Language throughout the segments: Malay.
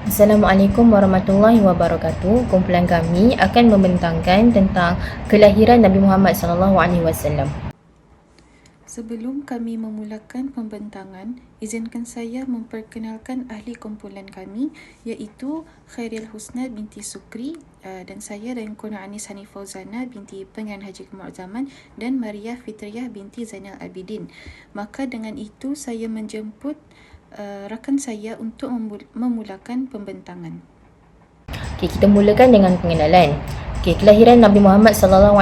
Assalamualaikum warahmatullahi wabarakatuh. Kumpulan kami akan membentangkan tentang kelahiran Nabi Muhammad SAW. Sebelum kami memulakan pembentangan, izinkan saya memperkenalkan ahli kumpulan kami iaitu Khairil Husna binti Sukri dan saya Rengkun Anis Hanif Fauzana binti Pengan Haji Kemu'zaman dan Maria Fitriyah binti Zainal Abidin. Maka dengan itu saya menjemput rakan saya untuk memulakan pembentangan. Kita mulakan dengan pengenalan. Kelahiran Nabi Muhammad SAW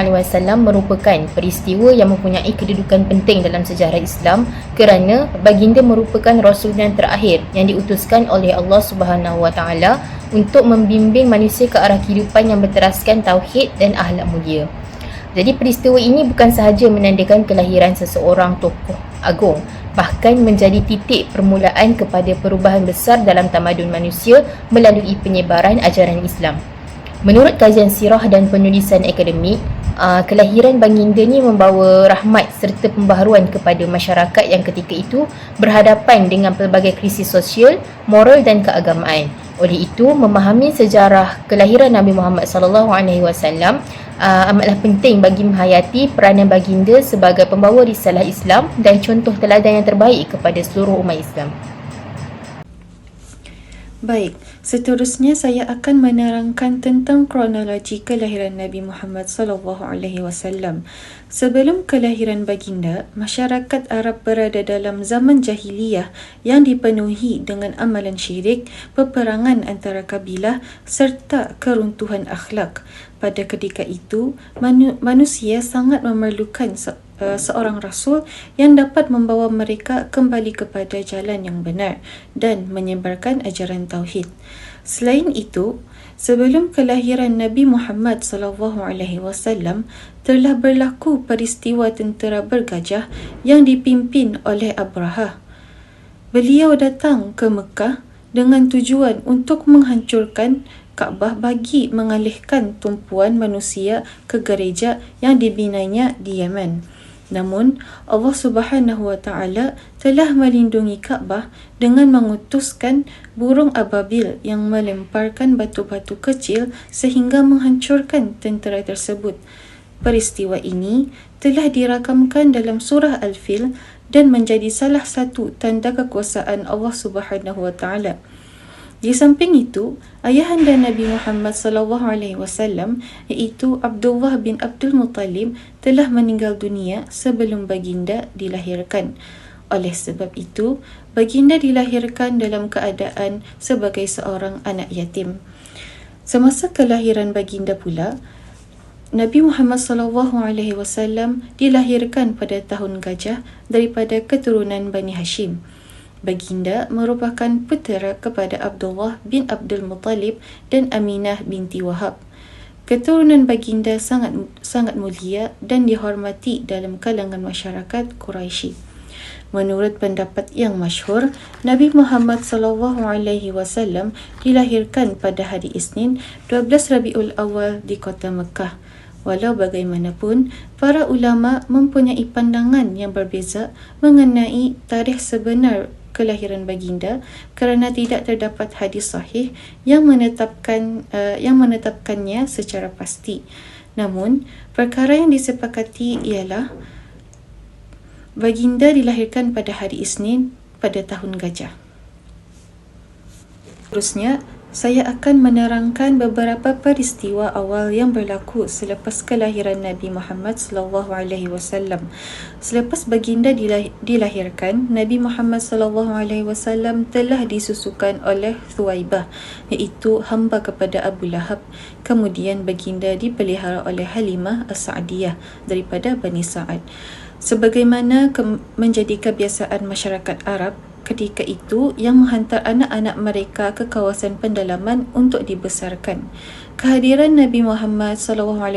merupakan peristiwa yang mempunyai kedudukan penting dalam sejarah Islam kerana baginda merupakan rasul yang terakhir yang diutuskan oleh Allah Subhanahu Wa Taala untuk membimbing manusia ke arah kehidupan yang berteraskan tauhid dan akhlak mulia. Jadi peristiwa ini bukan sahaja menandakan kelahiran seseorang tokoh agung, bahkan menjadi titik permulaan kepada perubahan besar dalam tamadun manusia melalui penyebaran ajaran Islam. Menurut kajian sirah dan penulisan akademik, kelahiran baginda ni membawa rahmat serta pembaharuan kepada masyarakat yang ketika itu berhadapan dengan pelbagai krisis sosial, moral dan keagamaan. Oleh itu, memahami sejarah kelahiran Nabi Muhammad SAW amatlah penting bagi menghayati peranan baginda sebagai pembawa risalah Islam dan contoh teladan yang terbaik kepada seluruh umat Islam. Baik, seterusnya saya akan menerangkan tentang kronologi kelahiran Nabi Muhammad SAW. Sebelum kelahiran baginda, masyarakat Arab berada dalam zaman jahiliyah yang dipenuhi dengan amalan syirik, peperangan antara kabilah serta keruntuhan akhlak. Pada ketika itu, manusia sangat memerlukan seorang rasul yang dapat membawa mereka kembali kepada jalan yang benar dan menyebarkan ajaran tauhid. Selain itu, sebelum kelahiran Nabi Muhammad SAW telah berlaku peristiwa tentera bergajah yang dipimpin oleh Abraha. Beliau datang ke Mekah dengan tujuan untuk menghancurkan Kaabah bagi mengalihkan tumpuan manusia ke gereja yang dibinanya di Yaman. Namun, Allah Subhanahu Wa Taala telah melindungi Kaabah dengan mengutuskan burung ababil yang melemparkan batu-batu kecil sehingga menghancurkan tentera tersebut. Peristiwa ini telah dirakamkan dalam surah Al-Fil dan menjadi salah satu tanda kekuasaan Allah Subhanahu Wa Taala. Di samping itu, ayahanda Nabi Muhammad SAW iaitu Abdullah bin Abdul Muttalib telah meninggal dunia sebelum baginda dilahirkan. Oleh sebab itu, baginda dilahirkan dalam keadaan sebagai seorang anak yatim. Semasa kelahiran baginda pula, Nabi Muhammad SAW dilahirkan pada tahun gajah daripada keturunan Bani Hashim. Baginda merupakan putera kepada Abdullah bin Abdul Muttalib dan Aminah binti Wahab. Keturunan baginda sangat mulia dan dihormati dalam kalangan masyarakat Quraisy. Menurut pendapat yang masyhur, Nabi Muhammad SAW dilahirkan pada hari Isnin 12 Rabiul Awal di kota Mekah. Walau bagaimanapun, para ulama mempunyai pandangan yang berbeza mengenai tarikh sebenar kelahiran baginda kerana tidak terdapat hadis sahih yang menetapkannya secara pasti. Namun, perkara yang disepakati ialah baginda dilahirkan pada hari Isnin pada tahun gajah. Seterusnya, saya akan menerangkan beberapa peristiwa awal yang berlaku selepas kelahiran Nabi Muhammad SAW. Selepas baginda dilahirkan, Nabi Muhammad SAW telah disusukan oleh Thuwaibah, iaitu hamba kepada Abu Lahab. Kemudian baginda dipelihara oleh Halimah As-Sa'diyah daripada Bani Sa'ad. Sebagaimana menjadi kebiasaan masyarakat Arab ketika itu yang menghantar anak-anak mereka ke kawasan pendalaman untuk dibesarkan. Kehadiran Nabi Muhammad SAW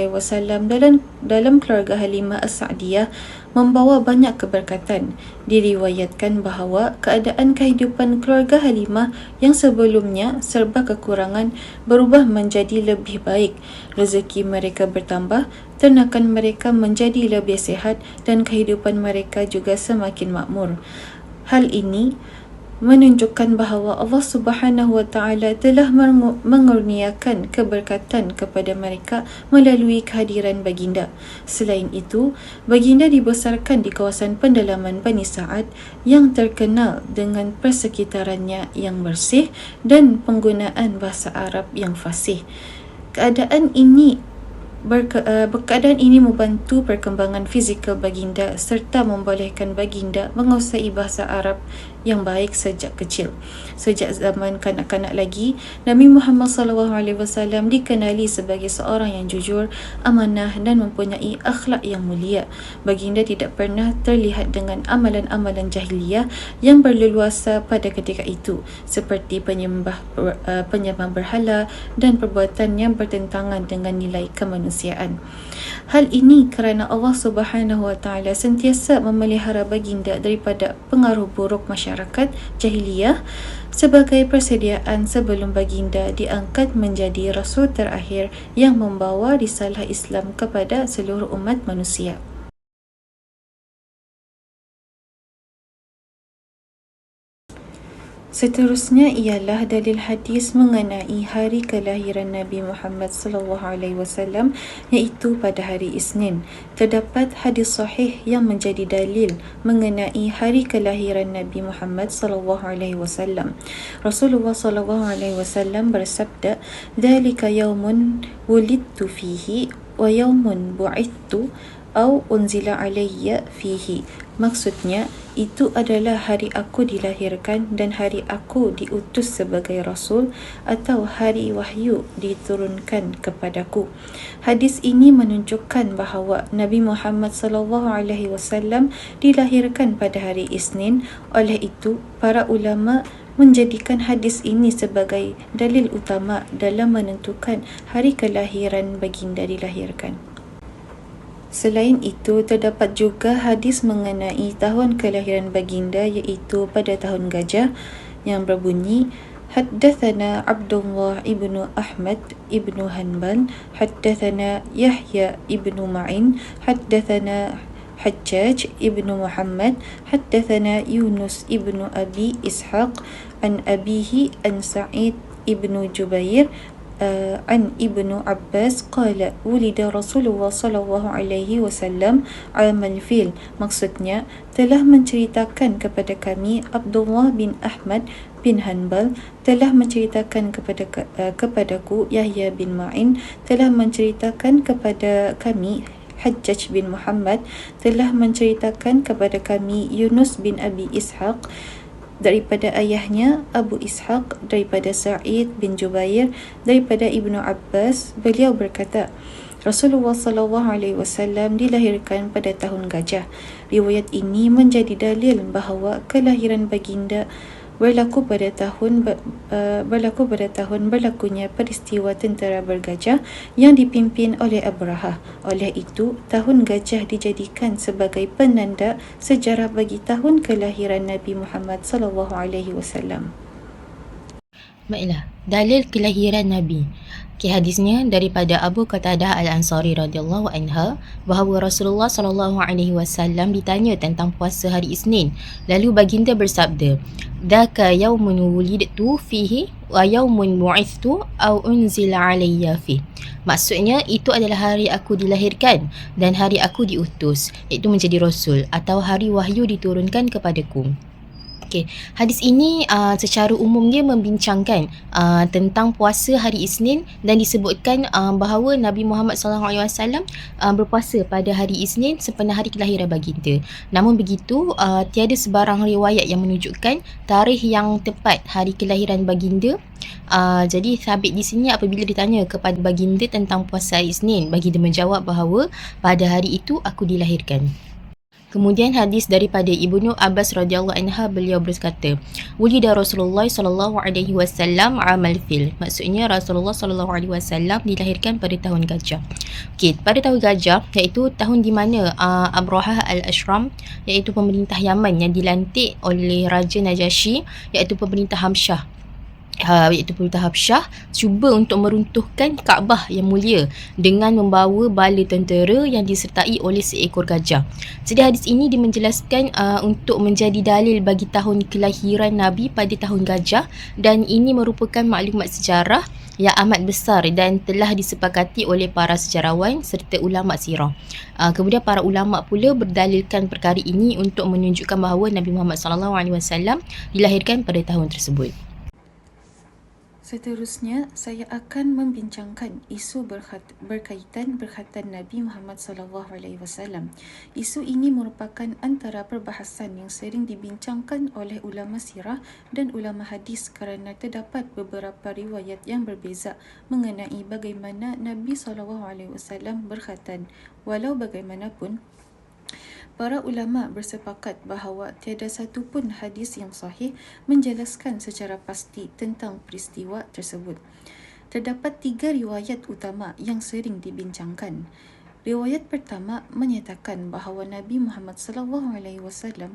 dalam keluarga Halimah As-Sa'diyah membawa banyak keberkatan. Diriwayatkan bahawa keadaan kehidupan keluarga Halimah yang sebelumnya serba kekurangan berubah menjadi lebih baik. Rezeki mereka bertambah, ternakan mereka menjadi lebih sihat dan kehidupan mereka juga semakin makmur. Hal ini menunjukkan bahawa Allah Subhanahu wa taala telah mengurniakan keberkatan kepada mereka melalui kehadiran baginda. Selain itu, baginda dibesarkan di kawasan pendalaman Bani Sa'ad yang terkenal dengan persekitarannya yang bersih dan penggunaan bahasa Arab yang fasih. Keadaan ini membantu perkembangan fizikal baginda serta membolehkan baginda menguasai bahasa Arab yang baik sejak kecil. Sejak zaman kanak-kanak lagi, Nabi Muhammad SAW dikenali sebagai seorang yang jujur, amanah dan mempunyai akhlak yang mulia. Baginda tidak pernah terlihat dengan amalan-amalan jahiliyah yang berleluasa pada ketika itu, seperti penyembah berhala dan perbuatan yang bertentangan dengan nilai kemanusiaan. Hal ini kerana Allah Subhanahu wa taala sentiasa memelihara baginda daripada pengaruh buruk masyarakat jahiliyah sebagai persediaan sebelum baginda diangkat menjadi rasul terakhir yang membawa risalah Islam kepada seluruh umat manusia. Seterusnya ialah dalil hadis mengenai hari kelahiran Nabi Muhammad SAW, iaitu pada hari Isnin. Terdapat hadis sahih yang menjadi dalil mengenai hari kelahiran Nabi Muhammad SAW. Rasulullah SAW bersabda, "Dzalika yaumun wulidtu fihi wa yaumun bu'ithtu au unzila alayya fihi." Maksudnya, itu adalah hari aku dilahirkan dan hari aku diutus sebagai Rasul, atau hari wahyu diturunkan kepadaku. Hadis ini menunjukkan bahawa Nabi Muhammad SAW dilahirkan pada hari Isnin. Oleh itu, para ulama menjadikan hadis ini sebagai dalil utama dalam menentukan hari kelahiran baginda dilahirkan. Selain itu, terdapat juga hadis mengenai tahun kelahiran baginda, iaitu pada tahun gajah, yang berbunyi, "Haddathana Abdullah ibnu Ahmad ibnu Hanbal, haddathana Yahya ibnu Ma'in, haddathana Hajjaj ibnu Muhammad, haddathana Yunus ibnu Abi Ishaq, an abihi an Sa'id ibnu Jubair, an Ibnu Abbas qala wulida Rasulullah sallallahu alaihi wasallam amal fil." Maksudnya, telah menceritakan kepada kami Abdullah bin Ahmad bin Hanbal, telah menceritakan kepadaku Yahya bin Ma'in, telah menceritakan kepada kami Hajjaj bin Muhammad, telah menceritakan kepada kami Yunus bin Abi Ishaq daripada ayahnya Abu Ishaq, daripada Sa'id bin Jubair, daripada Ibnu Abbas. Beliau berkata, Rasulullah SAW dilahirkan pada tahun gajah. Riwayat ini menjadi dalil bahawa kelahiran baginda berlaku pada tahun berlakunya peristiwa tentera bergajah yang dipimpin oleh Abraha. Oleh itu, tahun gajah dijadikan sebagai penanda sejarah bagi tahun kelahiran Nabi Muhammad SAW. Baiklah, dalil kelahiran Nabi. Hadisnya daripada Abu Qatadah Al-Ansari radhiyallahu anha bahawa Rasulullah SAW ditanya tentang puasa hari Isnin. Lalu baginda bersabda, "Dzaka yaumun wulidtu fihi wa yaumun bu'ithtu au unzila alayya fi." Maksudnya, itu adalah hari aku dilahirkan dan hari aku diutus, iaitu menjadi Rasul, atau hari wahyu diturunkan kepadaku. Hadis ini secara umum dia membincangkan tentang puasa hari Isnin, dan disebutkan bahawa Nabi Muhammad SAW berpuasa pada hari Isnin sempena hari kelahiran baginda. Namun begitu, tiada sebarang riwayat yang menunjukkan tarikh yang tepat hari kelahiran baginda. Jadi sabit di sini apabila ditanya kepada baginda tentang puasa hari Isnin, baginda menjawab bahawa pada hari itu aku dilahirkan. Kemudian hadis daripada Ibnu Abbas radhiyallahu anha, beliau berkata, "Wulida Rasulullah sallallahu alaihi wasallam amal fil." Maksudnya Rasulullah sallallahu alaihi wasallam dilahirkan pada tahun gajah. Pada tahun gajah, iaitu tahun di mana Abrahah al-Ashram, iaitu pemerintah Yaman yang dilantik oleh Raja Najasyi, iaitu pemerintah Hamsyah, iaitu pemerintah Habsyah cuba untuk meruntuhkan Kaabah yang mulia dengan membawa bala tentera yang disertai oleh seekor gajah. Jadi hadis ini menjelaskan untuk menjadi dalil bagi tahun kelahiran Nabi pada tahun gajah, dan ini merupakan maklumat sejarah yang amat besar dan telah disepakati oleh para sejarawan serta ulama sirah. Kemudian para ulama pula berdalilkan perkara ini untuk menunjukkan bahawa Nabi Muhammad SAW dilahirkan pada tahun tersebut. Seterusnya, saya akan membincangkan isu berkaitan Nabi Muhammad SAW. Isu ini merupakan antara perbahasan yang sering dibincangkan oleh ulama sirah dan ulama hadis kerana terdapat beberapa riwayat yang berbeza mengenai bagaimana Nabi SAW berkhatan. Walau bagaimanapun, para ulama bersepakat bahawa tiada satu pun hadis yang sahih menjelaskan secara pasti tentang peristiwa tersebut. Terdapat 3 riwayat utama yang sering dibincangkan. Riwayat pertama menyatakan bahawa Nabi Muhammad SAW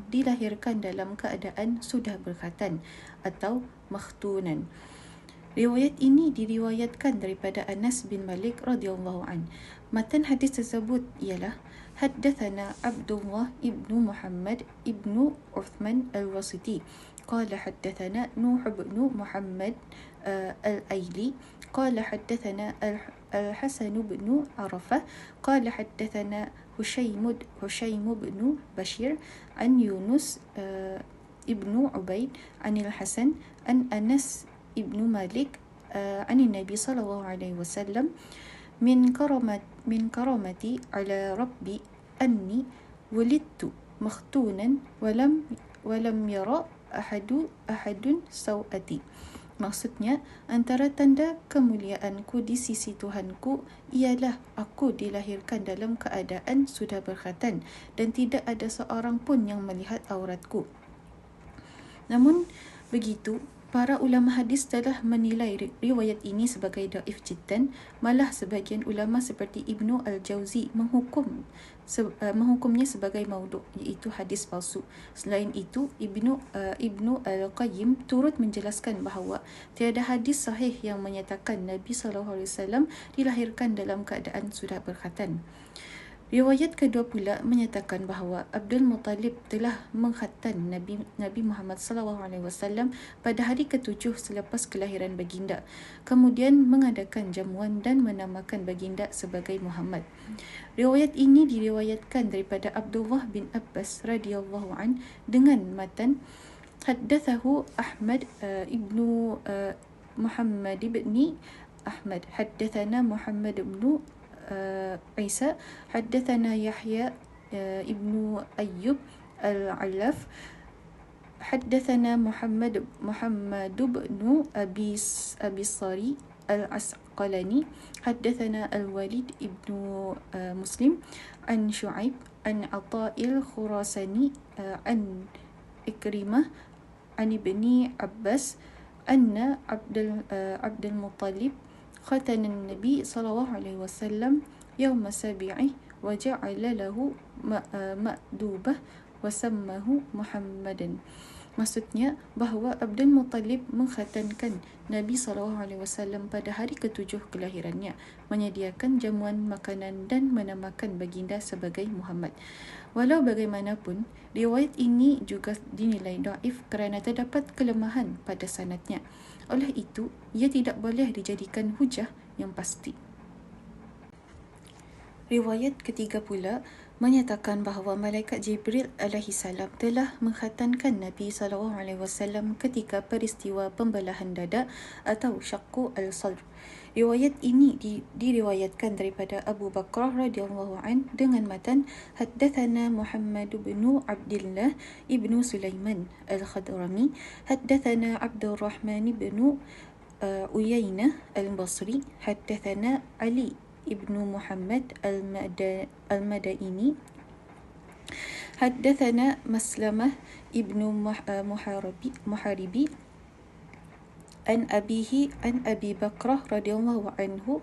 dilahirkan dalam keadaan sudah berkhatan atau makhtunan. Riwayat ini diriwayatkan daripada Anas bin Malik radhiyallahu an. Matan hadis tersebut ialah حدثنا عبد الله ابن محمد ابن عثمان الواسطي قال حدثنا نوح بن محمد الأيلي قال حدثنا الحسن بن عرفة قال حدثنا هشيم بن بشير عن يونس ابن عبيد عن الحسن عن أنس ابن مالك عن النبي صلى الله عليه وسلم من كرامتي على ربي أني ولدت مختونا ولم يرى أحد سوءتي. Maksudnya, antara tanda kemuliaanku di sisi Tuhanku ialah aku dilahirkan dalam keadaan sudah berkhatan dan tidak ada seorang pun yang melihat auratku. Namun begitu, para ulama hadis telah menilai riwayat ini sebagai dhaif jiddan. Malah sebahagian ulama seperti Ibnu Al-Jauzi menghukumnya sebagai maudhu', iaitu hadis palsu. Selain itu, Ibnu Al-Qayyim turut menjelaskan bahawa tiada hadis sahih yang menyatakan Nabi SAW dilahirkan dalam keadaan sudah berkhatan. Riwayat kedua pula menyatakan bahawa Abdul Muttalib telah mengkhatan Nabi Muhammad SAW pada hari ke-7 selepas kelahiran baginda, kemudian mengadakan jamuan dan menamakan baginda sebagai Muhammad. Riwayat ini diriwayatkan daripada Abdullah bin Abbas radhiyallahu an dengan matan haddathahu Ahmad ibnu Muhammad ibni Ahmad haddathana Muhammad ibnu عيسى حدثنا يحيى ابن أيوب العلاف حدثنا محمد بن أبي الصري العسقلاني حدثنا الوليد ابن مسلم عن شعيب عن عطاء الخراساني عن إكرمة عن ابن عباس أن عبد المطلب ختن النبي صلى الله عليه وسلم يوم سبعه وجعل له مأدوبة وسماه محمدا. Maksudnya bahawa Abdul Muttalib mengkhatankan Nabi SAW pada hari ke-7 kelahirannya, menyediakan jamuan makanan dan menamakan baginda sebagai Muhammad. Walau bagaimanapun, riwayat ini juga dinilai dhaif kerana terdapat kelemahan pada sanadnya. Oleh itu, ia tidak boleh dijadikan hujah yang pasti. Riwayat ketiga pula menyatakan bahawa malaikat Jibril alaihi salam telah mengkhatankan Nabi SAW ketika peristiwa pembelahan dada atau syaqqu al-sadr. Riwayat ini diriwayatkan daripada Abu Bakrah radhiyallahu an dengan matan haddathana Muhammad bin Abdullah ibnu Sulaiman al-Khadrami haddathana Abdul Rahman bin Uyainah al-Basri haddathana Ali ibnu Muhammad al-Madaini haddathana Maslamah ibnu Muharibi an abihi an Abi Bakrah radhiyallahu anhu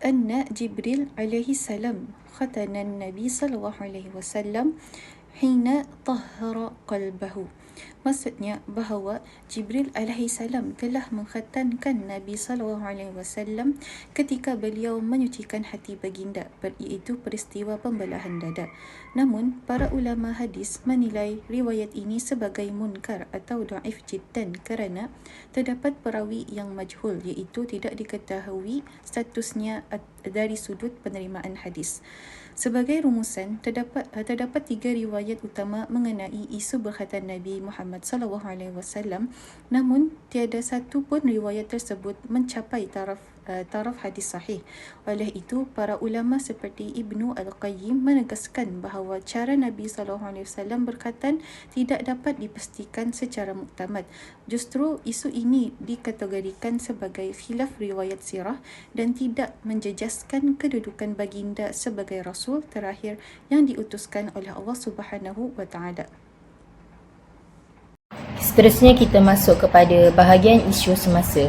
anna Jibril alaihi salam khatana Nabi sallallahu alaihi wasallam hina tahhara qalbahu Maksudnya bahawa Jibril alaihissalam telah mengkhatankan Nabi SAW ketika beliau menyucikan hati baginda, iaitu peristiwa pembelahan dada. Namun, para ulama hadis menilai riwayat ini sebagai munkar atau dhaif jiddan kerana terdapat perawi yang majhul, iaitu tidak diketahui statusnya dari sudut penerimaan hadis. Sebagai rumusan, terdapat 3 riwayat utama mengenai isu berkhatan Nabi Muhammad SAW, namun tiada satu pun riwayat tersebut mencapai taraf hadis sahih. Oleh itu, para ulama seperti Ibnu Al-Qayyim menegaskan bahawa cara Nabi SAW berkhatan tidak dapat dipastikan secara muktamad. Justru isu ini dikategorikan sebagai khilaf riwayat sirah dan tidak menjejaskan kedudukan baginda sebagai Rasul terakhir yang diutuskan oleh Allah Subhanahu wa Ta'ala. Seterusnya kita masuk kepada bahagian isu semasa.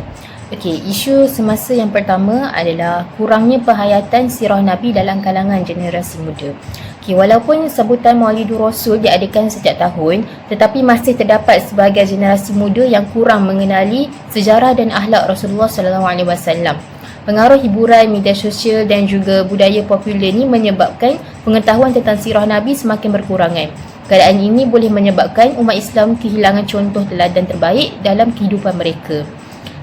Okey, isu semasa yang pertama adalah kurangnya penghayatan sirah Nabi dalam kalangan generasi muda. Okey, walaupun sebutan Maulidur Rasul diadakan setiap tahun, tetapi masih terdapat sebahagian generasi muda yang kurang mengenali sejarah dan akhlak Rasulullah SAW. Pengaruh hiburan, media sosial dan juga budaya popular ini menyebabkan pengetahuan tentang sirah Nabi semakin berkurangan. Keadaan ini boleh menyebabkan umat Islam kehilangan contoh teladan terbaik dalam kehidupan mereka.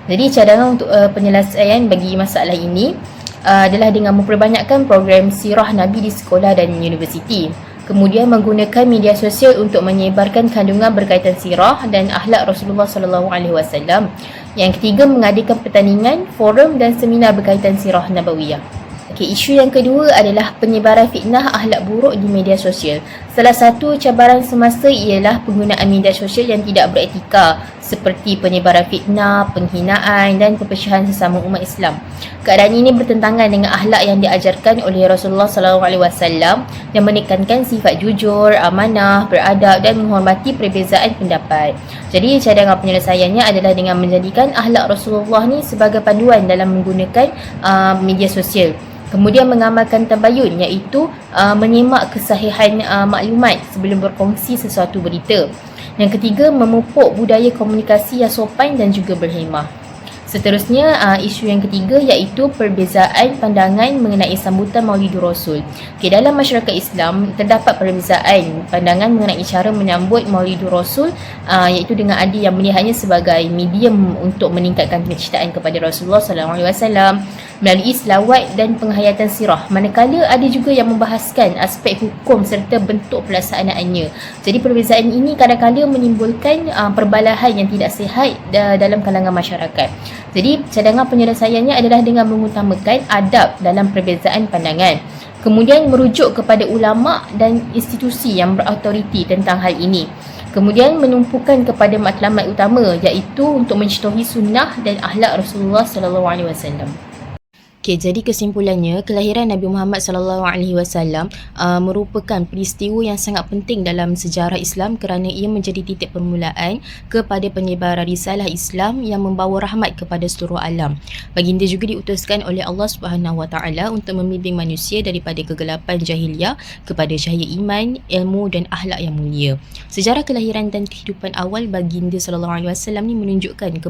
Jadi cadangan untuk penyelesaian bagi masalah ini adalah dengan memperbanyakkan program sirah Nabi di sekolah dan universiti. Kemudian menggunakan media sosial untuk menyebarkan kandungan berkaitan sirah dan akhlak Rasulullah SAW. Yang ketiga, mengadakan pertandingan, forum dan seminar berkaitan sirah Nabawiyah. Okey, isu yang kedua adalah penyebaran fitnah akhlak buruk di media sosial. Salah satu cabaran semasa ialah penggunaan media sosial yang tidak beretika, seperti penyebaran fitnah, penghinaan dan perpecahan sesama umat Islam. Keadaan ini bertentangan dengan akhlak yang diajarkan oleh Rasulullah SAW yang menekankan sifat jujur, amanah, beradab dan menghormati perbezaan pendapat. Jadi cadangan penyelesaiannya adalah dengan menjadikan akhlak Rasulullah ni sebagai panduan dalam menggunakan media sosial. Kemudian mengamalkan tabayun, iaitu menyimak kesahihan maklumat sebelum berkongsi sesuatu berita. Yang ketiga, memupuk budaya komunikasi yang sopan dan juga berhemah. Seterusnya, isu yang ketiga iaitu perbezaan pandangan mengenai sambutan Maulidur Rasul. Dalam masyarakat Islam, terdapat perbezaan pandangan mengenai cara menyambut Maulidur Rasul, iaitu dengan ada yang melihatnya sebagai medium untuk meningkatkan kecintaan kepada Rasulullah SAW melalui selawat dan penghayatan sirah. Manakala ada juga yang membahaskan aspek hukum serta bentuk pelaksanaannya. Jadi perbezaan ini kadang-kadang menimbulkan perbalahan yang tidak sihat dalam kalangan masyarakat. Jadi cadangan penyelesaiannya adalah dengan mengutamakan adab dalam perbezaan pandangan. Kemudian merujuk kepada ulama dan institusi yang berautoriti tentang hal ini. Kemudian menumpukan kepada matlamat utama, iaitu untuk mencontohi sunnah dan akhlak Rasulullah SAW. Okey, jadi kesimpulannya, kelahiran Nabi Muhammad SAW merupakan peristiwa yang sangat penting dalam sejarah Islam kerana ia menjadi titik permulaan kepada penyebaran risalah Islam yang membawa rahmat kepada seluruh alam. Baginda juga diutuskan oleh Allah Subhanahu Wa Taala untuk membimbing manusia daripada kegelapan jahiliah kepada cahaya iman, ilmu dan akhlak yang mulia. Sejarah kelahiran dan kehidupan awal Baginda SAW ni menunjukkan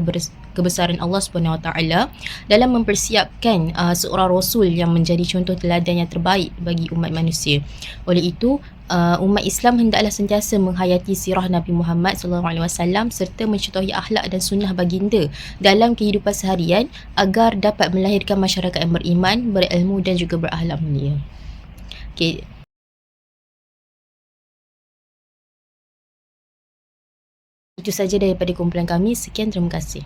kebesaran Allah Subhanahu Wa Taala dalam mempersiapkan seorang Rasul yang menjadi contoh teladan yang terbaik bagi umat manusia. Oleh itu, umat Islam hendaklah sentiasa menghayati sirah Nabi Muhammad SAW serta mencontohi akhlak dan sunnah baginda dalam kehidupan seharian agar dapat melahirkan masyarakat yang beriman, berilmu dan juga berakhlak mulia. Okay. Itu saja daripada kumpulan kami. Sekian, terima kasih.